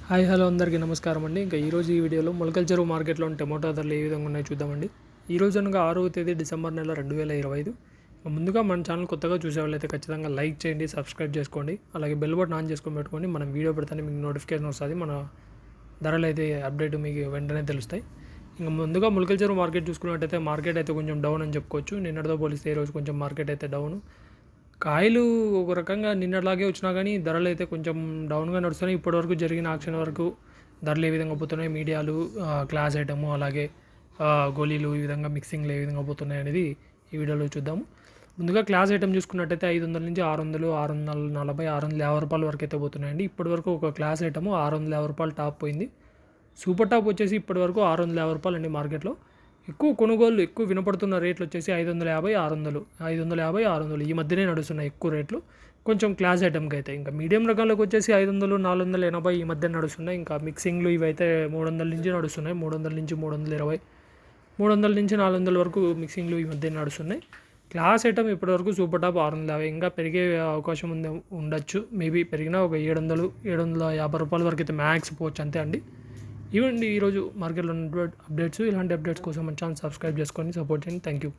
Hi hello అందరికీ నమస్కారం అండి. ఇంకా ఈరోజు ఈ వీడియోలో మొలకల చెరువు మార్కెట్లో టమోటా ధరలు ఏ విధంగా ఉన్నాయో చూద్దామండి. ఈరోజు అనగా 6వ తేదీ డిసెంబర్ నెల 2025. ముందుగా మన ఛానల్ కొత్తగా చూసేవాళ్ళైతే ఖచ్చితంగా లైక్ చేయండి, సబ్స్క్రైబ్ చేసుకోండి, అలాగే బెల్ బటన్ ఆన్ చేసుకొని పెట్టుకోండి. మనం వీడియో పెడితేనే మీకు నోటిఫికేషన్ వస్తుంది, మన ధరలు అయితే అప్డేట్ మీకు వెంటనే తెలుస్తాయి. ఇంకా ముందుగా మొలకల చెరువు మార్కెట్ చూసుకున్నట్టయితే మార్కెట్ అయితే కొంచెం డౌన్ అని చెప్పుకోవచ్చు. నిన్నటితో పోలిస్తే ఈరోజు కొంచెం మార్కెట్ అయితే డౌన్. కాయలు ఒక రకంగా నిన్నట్లాగే వచ్చినా కానీ ధరలు అయితే కొంచెం డౌన్గా నడుస్తున్నాయి. ఇప్పటివరకు జరిగిన ఆక్షన్ వరకు ధరలు ఏ విధంగా పోతున్నాయి, మీడియాలు, క్లాస్ ఐటము, అలాగే గోళీలు ఈ విధంగా మిక్సింగ్లు ఏ విధంగా పోతున్నాయి అనేది ఈ వీడియోలో చూద్దాము. ముందుగా క్లాస్ ఐటమ్ చూసుకున్నట్టయితే 500 నుంచి 600, 640, 650 రూపాయల వరకు అయితే పోతున్నాయండి. ఇప్పటివరకు ఒక క్లాస్ ఐటము 650 రూపాయలు టాప్ పోయింది. సూపర్ టాప్ వచ్చేసి ఇప్పటివరకు 650 రూపాయలు అండి. మార్కెట్లో ఎక్కువ కొనుగోలు, ఎక్కువ వినపడుతున్న రేట్లు వచ్చేసి 550, 600, 550, 600 ఈ మధ్యనే నడుస్తున్నాయి ఎక్కువ రేట్లు. కొంచెం క్లాస్ ఐటమ్కి అయితే ఇంకా మీడియం రకాలకు వచ్చేసి 500, 480 ఈ మధ్య నడుస్తున్నాయి. ఇంకా మిక్సింగ్లు ఇవి అయితే 300 నుంచి నడుస్తున్నాయి. 300 నుంచి 320, 300 నుంచి 400 వరకు మిక్సింగ్లు ఈ మధ్య నడుస్తున్నాయి. క్లాస్ ఐటమ్ ఇప్పటివరకు సూపర్ టాప్ 650, ఇంకా పెరిగే అవకాశం ఉండొచ్చు. మేబీ పెరిగినా ఒక 700, 750 రూపాయల వరకు అయితే మ్యాక్స్ పోవచ్చు, అంతే అండి. ఇవ్వండి ఈరోజు మార్కెట్లో ఉన్న అప్డేట్స్. ఇలాంటి అప్డేట్స్ కోసం మన ఛానల్ సబ్స్క్రైబ్ చేసుకొని సపోర్ట్ చేయండి. Thank you.